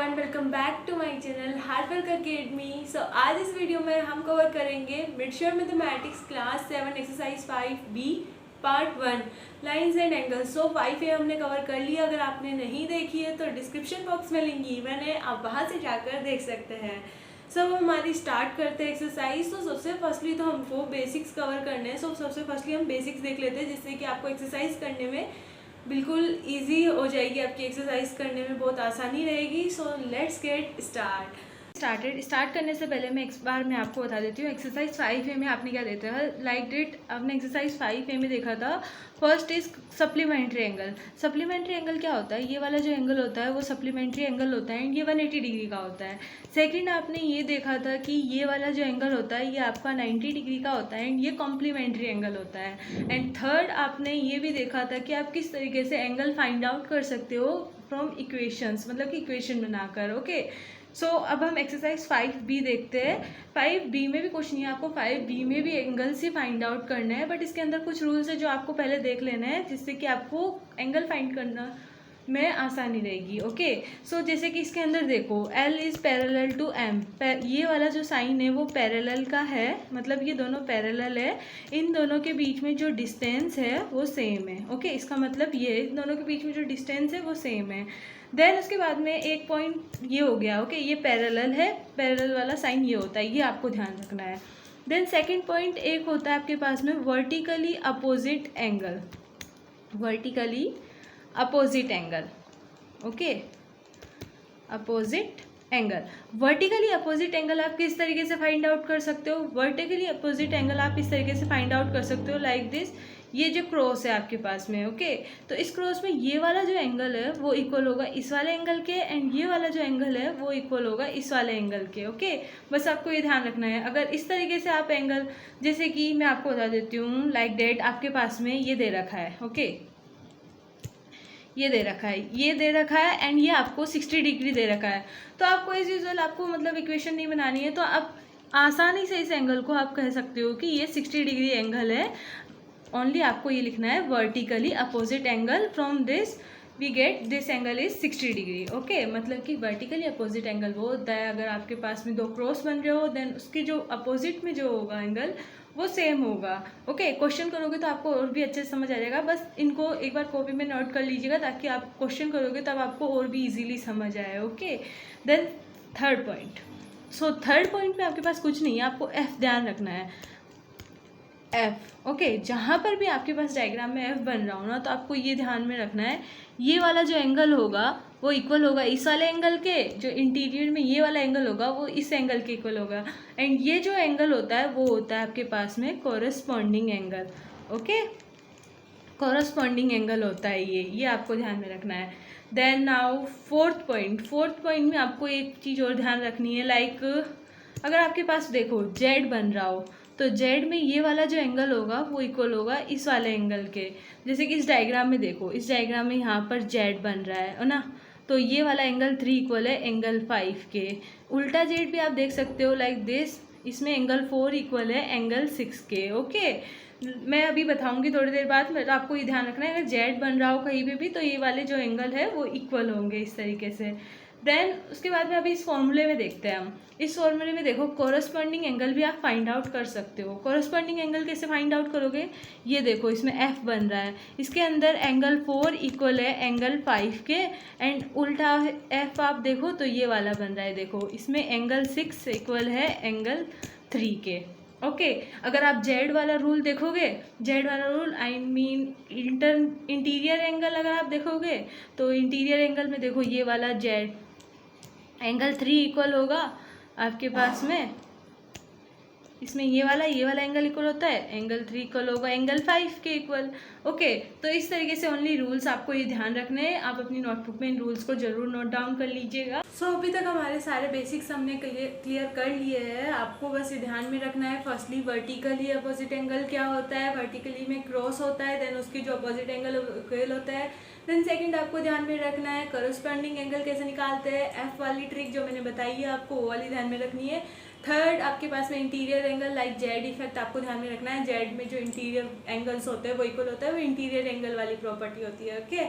And welcome back to my channel hard work academy. So आज इस video में हम कवर करेंगे Midsure mathematics class 7 exercise 5B part 1 lines and angles. So 5A हमने cover कर लिया। अगर आपने नहीं देखी है तो डिस्क्रिप्शन बॉक्स में लिंक गिवन है, आप वहाँ से जाकर देख सकते हैं। सब हमारी स्टार्ट करते हैं एक्सरसाइज। तो सबसे फर्स्टली तो हमको बेसिक्स कवर करने हैं। सबसे फर्स्टली हम बेसिक्स देख लेते हैं, जिससे कि आपको एक्सरसाइज करने में बिल्कुल इजी हो जाएगी, आपकी एक्सरसाइज करने में बहुत आसानी रहेगी। सो लेट्स गेट स्टार्ट करने से पहले मैं एक बार मैं आपको बता देती हूँ एक्सरसाइज 5A में आपने क्या देता है। लाइक डेट आपने एक्सरसाइज 5A में देखा था। First is supplementary angle. Supplementary angle क्या होता है, ये वाला जो एंगल होता है वो सप्लीमेंट्री एंगल होता है एंड ये 180 डिग्री का होता है। सेकंड आपने ये देखा था कि ये वाला जो एंगल होता है ये आपका 90 डिग्री का होता है एंड ये कॉम्प्लीमेंट्री एंगल होता है। एंड थर्ड आपने ये भी देखा था कि आप किस तरीके से एंगल फाइंड आउट कर सकते हो फ्रॉम इक्वेशंस, मतलब कि इक्वेशन बनाकर। ओके, सो अब हम एक्सरसाइज 5B देखते हैं। 5B में भी कुछ नहीं है, आपको 5B में भी एंगल्स ही फाइंड आउट करना है, बट इसके अंदर कुछ रूल्स है जो आपको पहले देख लेना है, जिससे कि आपको एंगल फाइंड करना में आसानी रहेगी। ओके, सो जैसे कि इसके अंदर देखो L is parallel to M। ये वाला जो साइन है वो पैरेलल का है, मतलब ये दोनों पैरेलल है। इन दोनों के बीच में जो डिस्टेंस है वो सेम है। ओके, इसका मतलब ये इन दोनों के बीच में जो डिस्टेंस है वो सेम है। देन उसके बाद में एक पॉइंट ये हो गया। ओके, ये पैरेलल है, पैरेलल वाला साइन ये होता है, ये आपको ध्यान रखना है। देन सेकेंड पॉइंट एक होता है आपके पास में vertically opposite angle. Vertically opposite angle, okay, opposite angle. Vertically opposite angle आप किस तरीके से फाइंड आउट कर सकते हो। वर्टिकली अपोजिट एंगल आप इस तरीके से फाइंड आउट कर सकते हो लाइक दिस। ये जो क्रॉस है आपके पास में, ओके, तो इस क्रॉस में ये वाला जो एंगल है वो इक्वल होगा इस वाले एंगल के एंड ये वाला जो एंगल है वो इक्वल होगा इस वाले एंगल के। ओके, बस आपको ये ध्यान रखना है। अगर इस तरीके से आप एंगल, जैसे कि मैं आपको बता देती हूँ लाइक डेट, आपके पास में ये दे रखा है। ओके, ये दे रखा है, ये दे रखा है एंड ये आपको 60 डिग्री दे रखा है। तो आपको एज यूजुअल आपको मतलब इक्वेशन नहीं बनानी है, तो आप आसानी से इस एंगल को आप कह सकते हो कि ये 60 डिग्री एंगल है। ओनली आपको ये लिखना है vertically opposite angle from this we get this angle is 60 degree. Okay, मतलब कि वर्टिकली अपोजिट एंगल वो होता है अगर आपके पास में दो क्रॉस बन रहे हो, देन उसकी जो अपोजिट में जो होगा एंगल वो सेम होगा। ओके, क्वेश्चन करोगे तो आपको और भी अच्छे से समझ आ जाएगा। बस इनको एक बार कॉपी में नोट कर लीजिएगा ताकि आप क्वेश्चन करोगे तब आपको और भी इजीली समझ आए। Okay, then third point. So third point में आपके पास कुछ नहीं है, आपको F ध्यान रखना है। F, ओके, जहाँ पर भी आपके पास डायग्राम में F बन रहा हो ना, तो आपको ये ध्यान में रखना है ये वाला जो एंगल होगा वो इक्वल होगा इस वाले एंगल के। जो इंटीरियर में ये वाला एंगल होगा वो इस एंगल के इक्वल होगा एंड ये जो एंगल होता है वो होता है आपके पास में corresponding angle. Okay, corresponding angle होता है ये आपको ध्यान में रखना है। देन नाउ फोर्थ पॉइंट में आपको एक चीज़ और ध्यान रखनी है। लाइक अगर आपके पास देखो Z बन रहा हो तो Z में ये वाला जो एंगल होगा वो इक्वल होगा इस वाले एंगल के। जैसे कि इस डायग्राम में देखो, इस डायग्राम में यहाँ पर Z बन रहा है ना, तो ये वाला एंगल 3 इक्वल है एंगल 5 के। उल्टा Z भी आप देख सकते हो लाइक दिस, इसमें एंगल 4 इक्वल है एंगल 6 के। ओके, मैं अभी बताऊंगी थोड़ी देर बाद, मतलब आपको ये ध्यान रखना है अगर Z बन रहा हो कहीं पे भी तो ये वाले जो एंगल है वो इक्वल होंगे इस तरीके से। देन उसके बाद में अभी इस फॉर्मूले में देखते हैं हम। इस फॉर्मूले में देखो कोरस्पॉन्डिंग एंगल भी आप फाइंड आउट कर सकते हो। कोरस्पॉन्डिंग एंगल कैसे फाइंड आउट करोगे, ये देखो इसमें F बन रहा है, इसके अंदर एंगल 4 इक्वल है एंगल 5 के एंड उल्टा F आप देखो तो ये वाला बन रहा है, देखो इसमें एंगल 6 इक्वल है एंगल 3 के। ओके, अगर आप Z वाला रूल देखोगे, Z वाला rule I mean interior angle अगर आप देखोगे तो इंटीरियर एंगल में देखो ये वाला Z एंगल 3 इक्वल होगा आपके पास में, इसमें ये वाला एंगल इक्वल होता है एंगल 3 इक्वल होगा एंगल 5 के इक्वल। ओके, तो इस तरीके से ओनली रूल्स आपको ये ध्यान रखने हैं। आप अपनी नोटबुक में इन रूल्स को जरूर नोट डाउन कर लीजिएगा। सो अभी तक हमारे सारे बेसिक्स हमने क्लियर कर लिए हैं। आपको बस ये ध्यान में रखना है, फर्स्टली वर्टिकली अपोजिट एंगल क्या होता है, वर्टिकली में क्रॉस होता है, देन उसकी जो अपोजिट एंगल होता है। देन सेकंड आपको ध्यान में रखना है कोरस्पॉन्डिंग एंगल कैसे निकालते हैं, F वाली ट्रिक जो मैंने बताई है आपको वो वाली ध्यान में रखनी है। थर्ड आपके पास में interior angle like Z effect आपको ध्यान में रखना है। जेड में जो इंटीरियर एंगल्स होते हैं वो इक्वल होता है, वो इंटीरियर एंगल वाली प्रॉपर्टी होती है। ओके,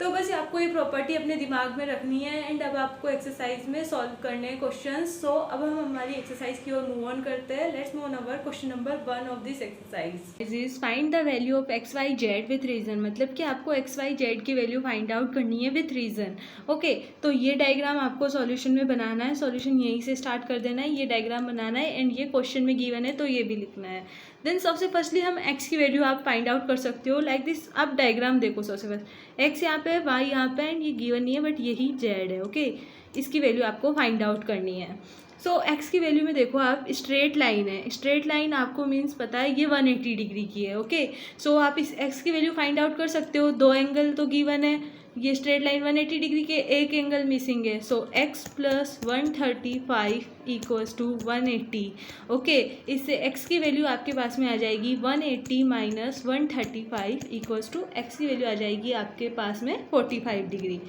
तो बस आपको ये प्रॉपर्टी अपने दिमाग में रखनी है। एंड अब आपको एक्सरसाइज में सॉल्व करने हैं क्वेश्चंस। सो अब हम हमारी एक्सरसाइज की ओर मूव ऑन करते हैं। Let's move on our question number 1 of this exercise is find the value of x y z with reason. मतलब कि आपको एक्स वाई जेड की वैल्यू फाइंड आउट करनी है विथ रीजन। ओके, तो ये डायग्राम आपको सॉल्यूशन में बनाना है। सॉल्यूशन यहीं से स्टार्ट कर देना है, ये डायग्राम बनाना है एंड ये क्वेश्चन में गिवन है तो ये भी लिखना है। देन सबसे फर्स्टली हम एक्स की वैल्यू आप फाइंड आउट कर सकते हो लाइक दिस। आप डायग्राम देखो, सबसे फर्स्ट एक्स यहाँ पे, वाई यहाँ पे एंड ये गिवन नहीं है बट यही जेड है। ओके, इसकी वैल्यू आपको फाइंड आउट करनी है। सो एक्स की वैल्यू में देखो आप, स्ट्रेट लाइन है, स्ट्रेट लाइन आपको मीन्स पता है ये 180 डिग्री की है। ओके, सो आप इस एक्स की वैल्यू फाइंड आउट कर सकते हो। दो एंगल तो गिवन है, ये स्ट्रेट लाइन 180 डिग्री के, एक एंगल मिसिंग है। So x plus 135 equals to 180। Okay, इससे x की वैल्यू आपके पास में आ जाएगी 180 माइनस 135 इक्वल्स टू x की वैल्यू आ जाएगी आपके पास में 45 डिग्री।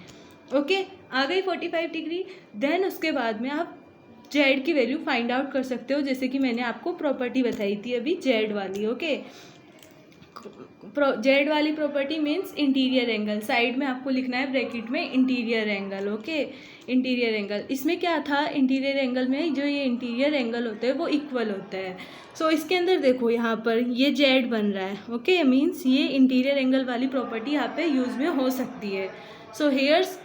ओके, आ गई 45 डिग्री। देन उसके बाद में आप जेड की वैल्यू फाइंड आउट कर सकते हो, जैसे कि मैंने आपको प्रॉपर्टी बताई थी अभी जेड वाली। ओके, जेड वाली property means interior angle, side में आपको लिखना है ब्रैकेट में interior angle. Okay, interior angle, इसमें क्या था, इंटीरियर एंगल में जो ये इंटीरियर एंगल होते हैं वो इक्वल होते हैं। सो इसके अंदर देखो यहाँ पर ये जेड बन रहा है। ओके, मीन्स ये इंटीरियर एंगल वाली प्रॉपर्टी यहाँ पे यूज में हो सकती है। सो हेयर्स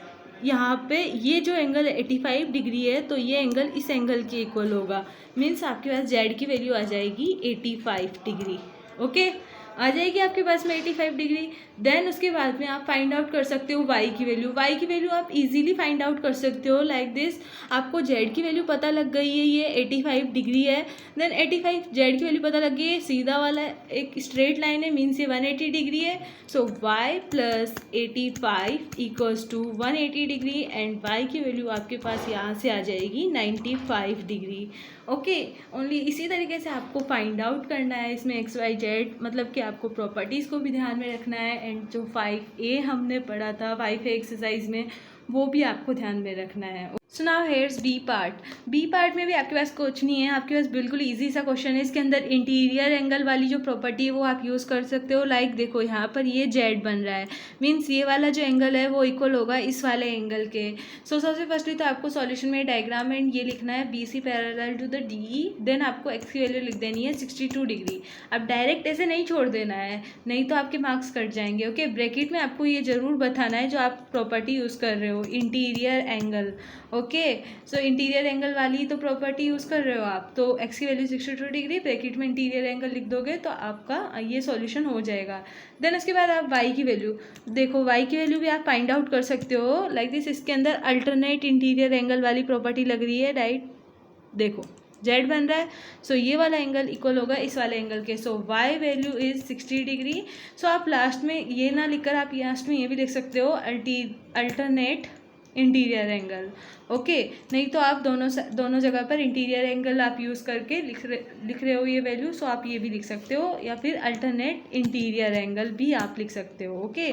यहाँ पे ये जो एंगल 85 डिग्री है तो ये एंगल इस एंगल के इक्वल होगा। मीन्स आपके पास जेड की वैल्यू आ जाएगी 85 डिग्री। ओके, आ जाएगी आपके पास में 85 डिग्री। देन उसके बाद में आप फाइंड आउट कर सकते हो वाई की वैल्यू। वाई की वैल्यू आप इजीली फाइंड आउट कर सकते हो लाइक दिस। आपको जेड की वैल्यू पता लग गई है, ये 85 डिग्री है। देन 85 जेड की वैल्यू पता लग गई है, सीधा वाला एक स्ट्रेट लाइन है, मीन्स ये 180 डिग्री है। So y plus 85 equals to 180 degree and y की वैल्यू आपके पास यहाँ से आ जाएगी 95 डिग्री। ओके, ओनली इसी तरीके से आपको फाइंड आउट करना है इसमें एक्स वाई जेड, मतलब कि आपको प्रॉपर्टीज़ को भी ध्यान में रखना है एंड जो 5A हमने पढ़ा था 5A एक्सरसाइज में वो भी आपको ध्यान में रखना है। So now here's B part. B part में भी आपके पास कुछ नहीं है, आपके पास बिल्कुल इजी सा क्वेश्चन है। इसके अंदर इंटीरियर एंगल वाली जो प्रॉपर्टी है वो आप यूज़ कर सकते हो। लाइक देखो यहाँ पर ये जेड बन रहा है, मीन्स ये वाला जो एंगल है वो इक्वल होगा इस वाले एंगल के। सो सबसे फर्स्टली तो आपको सॉल्यूशन में डायग्राम एंड ये लिखना है BC parallel to the DE। Then आपको एक्स की वैल्यू लिख देनी है 62 डिग्री। अब डायरेक्ट ऐसे नहीं छोड़ देना है, नहीं तो आपके मार्क्स कट जाएंगे। ओके, ब्रैकेट में आपको ये जरूर बताना है जो आप प्रॉपर्टी यूज़ कर रहे हो, इंटीरियर एंगल। ओके, सो इंटीरियर एंगल वाली तो प्रॉपर्टी यूज़ कर रहे हो आप, तो एक्स की वैल्यू 62 डिग्री, ब्रैकेट में इंटीरियर एंगल लिख दोगे तो आपका ये सॉल्यूशन हो जाएगा। देन उसके बाद आप वाई की वैल्यू देखो, वाई की वैल्यू भी आप फाइंड आउट कर सकते हो लाइक दिस। इसके अंदर अल्टरनेट इंटीरियर एंगल वाली प्रॉपर्टी लग रही है, राइट। देखो जेड बन रहा है, सो ये वाला एंगल इक्वल होगा इस वाले एंगल के। सो वाई वैल्यू इज 60 डिग्री। सो आप लास्ट में ये ना लिखकर आप लास्ट में ये भी लिख सकते हो अल्टरनेट इंटीरियर एंगल। ओके, नहीं तो आप दोनों जगह पर इंटीरियर एंगल आप यूज़ करके लिख रहे हो ये वैल्यू, सो आप ये भी लिख सकते हो, या फिर अल्टरनेट इंटीरियर एंगल भी आप लिख सकते हो। ओके,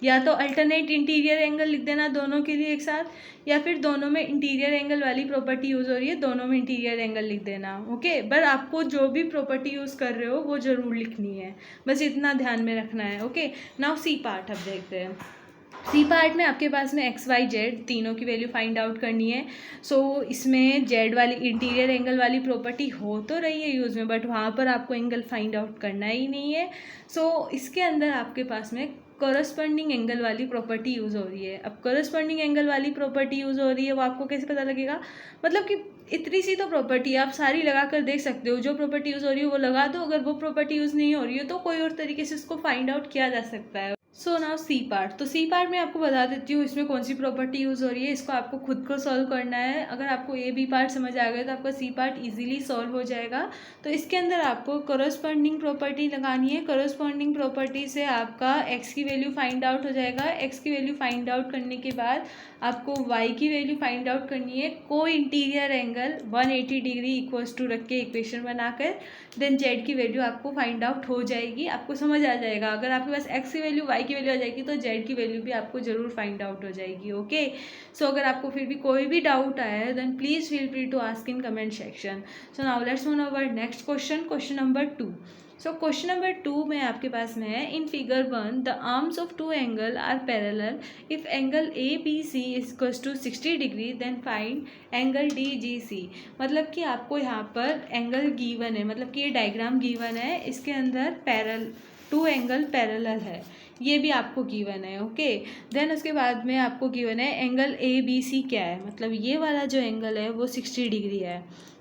या तो अल्टरनेट इंटीरियर एंगल लिख देना दोनों के लिए एक साथ, या फिर दोनों में इंटीरियर एंगल वाली प्रॉपर्टी यूज़ हो रही है दोनों में इंटीरियर एंगल लिख देना। ओके, बट आपको जो भी प्रॉपर्टी यूज़ कर रहे हो वो ज़रूर लिखनी है, बस इतना ध्यान में रखना है। ओके, नाउ सी पार्ट अब देखते हैं। सी पार्ट में आपके पास में एक्स वाई जेड तीनों की वैल्यू फाइंड आउट करनी है। सो इसमें जेड वाली इंटीरियर एंगल वाली प्रॉपर्टी हो तो रही है यूज़ में, बट वहाँ पर आपको एंगल फाइंड आउट करना ही नहीं है। सो इसके अंदर आपके पास में कॉरस्पॉन्डिंग एंगल वाली प्रॉपर्टी यूज़ हो रही है। अब कॉरस्पॉन्डिंग एंगल वाली प्रॉपर्टी यूज़ हो रही है वो आपको कैसे पता लगेगा, मतलब कि इतनी सी तो प्रॉपर्टी आप सारी लगा कर देख सकते हो, जो प्रॉपर्टी यूज़ हो रही है वो लगा दो, अगर वो प्रॉपर्टी यूज़ नहीं हो रही है तो कोई और तरीके से उसको फाइंड आउट किया जा सकता है। So now C part. तो सी पार्ट में आपको बता देती हूँ इसमें कौन सी प्रॉपर्टी यूज़ हो रही है, इसको आपको खुद को सॉल्व करना है। अगर आपको ए बी पार्ट समझ आ गया तो आपका सी पार्ट इजीली सॉल्व हो जाएगा। तो इसके अंदर आपको कॉरस्पॉन्डिंग प्रॉपर्टी लगानी है। कॉरस्पॉन्डिंग प्रॉपर्टी से आपका एक्स की वैल्यू फाइंड आउट हो जाएगा। एक्स की वैल्यू फाइंड आउट करने के बाद आपको वाई की वैल्यू फाइंड आउट करनी है। को interior angle 180 degree equals to रख के इक्वेशन बनाकर देन जेड की वैल्यू आपको फाइंड आउट हो जाएगी, आपको समझ आ जाएगा। अगर आपके पास एक्स की वैल्यू वाई फाई की वैल्यू आ जाएगी तो जेड की वैल्यू भी आपको जरूर फाइंड आउट हो जाएगी। ओके, सो अगर आपको फिर भी कोई भी डाउट आया है then please feel free to ask in comment section. So now let's move our next question, question number 2। So question number 2 में आपके पास में है, in figure 1 the arms of two angle are parallel if angle A B C is equals to 60 degree then find angle D G C. मतलब कि आपको यहाँ पर एंगल गिवन है, मतलब कि ये डायग्राम गिवन है, इसके अंदर टू एंगल पैरेलल है, ये भी आपको गिवन है। ओके, देन उसके बाद में आपको गिवन है एंगल ए बी सी क्या है, मतलब ये वाला जो एंगल है वो 60 डिग्री है,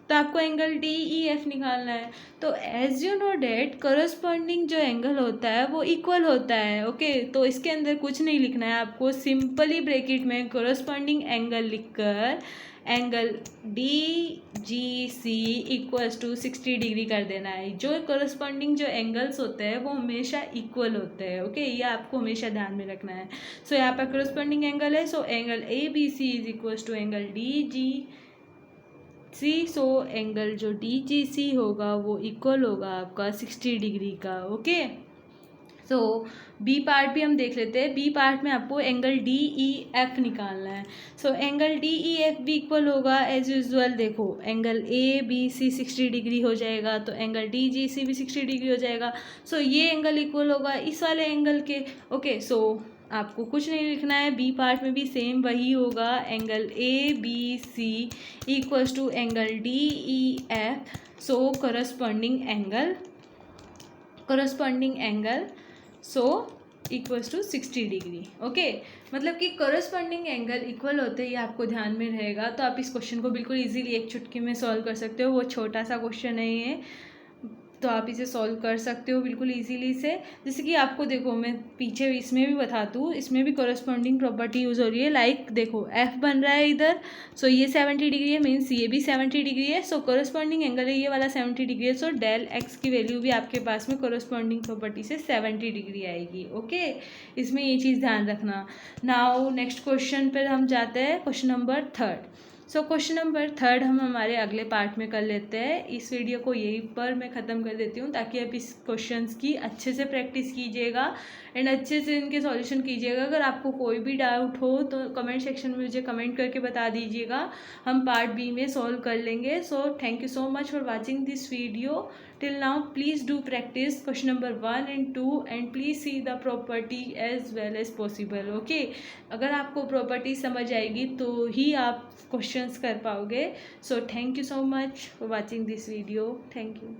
तो आपको एंगल डी ई एफ निकालना है। तो as you know that corresponding जो एंगल होता है वो इक्वल होता है। ओके, तो इसके अंदर कुछ नहीं लिखना है आपको, सिंपली ब्रैकेट में करस्पॉन्डिंग एंगल लिखकर angle D G C equals to 60 degree कर देना है। जो करस्पॉन्डिंग जो एंगल्स होते हैं वो हमेशा इक्वल होते हैं। ओके, ये आपको हमेशा ध्यान में रखना है। सो यहाँ पर करस्पॉन्डिंग एंगल है, so angle A B C is equals to angle D G C. So angle जो डी जी सी होगा वो इक्वल होगा आपका 60 डिग्री का। ओके, सो बी पार्ट भी हम देख लेते हैं। बी पार्ट में आपको एंगल डी ई एफ निकालना है। So angle D E F भी इक्वल होगा एज यूजुअल। देखो angle A B C 60 degree हो जाएगा तो एंगल डी जी सी भी 60 डिग्री हो जाएगा। सो ये एंगल इक्वल होगा इस वाले एंगल के। ओके, सो आपको कुछ नहीं लिखना है, बी पार्ट में भी सेम वही होगा, angle A B C equals to angle D E F. So corresponding angle so equals to 60 degree. Okay, मतलब कि करस्पॉन्डिंग एंगल इक्वल होते ही आपको ध्यान में रहेगा, तो आप इस क्वेश्चन को बिल्कुल इजीली एक चुटकी में सॉल्व कर सकते हो। वो छोटा सा क्वेश्चन नहीं है, तो आप इसे सॉल्व कर सकते हो बिल्कुल इजीली से। जैसे कि आपको देखो, मैं पीछे इसमें भी बता दूँ, इसमें भी करस्पॉन्डिंग प्रॉपर्टी यूज़ हो रही है। लाइक देखो एफ बन रहा है इधर, सो ये 70 डिग्री है, मीन्स ये भी 70 डिग्री है। सो करस्पॉन्डिंग एंगल है ये वाला 70 डिग्री है, सो डेल एक्स की वैल्यू भी आपके पास में करस्पॉन्डिंग प्रॉपर्टी से 70 डिग्री आएगी। ओके, इसमें ये चीज़ ध्यान रखना। नाउ नेक्स्ट क्वेश्चन पर हम जाते हैं, क्वेश्चन नंबर 3। सो क्वेश्चन नंबर 3 हम हमारे अगले पार्ट में कर लेते हैं। इस वीडियो को यहीं पर मैं ख़त्म कर देती हूँ, ताकि आप इस क्वेश्चंस की अच्छे से प्रैक्टिस कीजिएगा एंड अच्छे से इनके सॉल्यूशन कीजिएगा। अगर आपको कोई भी डाउट हो तो कमेंट सेक्शन में मुझे कमेंट करके बता दीजिएगा, हम पार्ट बी में सॉल्व कर लेंगे। So thank you so much for watching this video till now. Please do practice question number 1 and 2 and please see the property as well as possible. Okay, अगर आपको property समझ आएगी तो ही आप questions कर पाओगे। So thank you so much for watching this video. Thank you.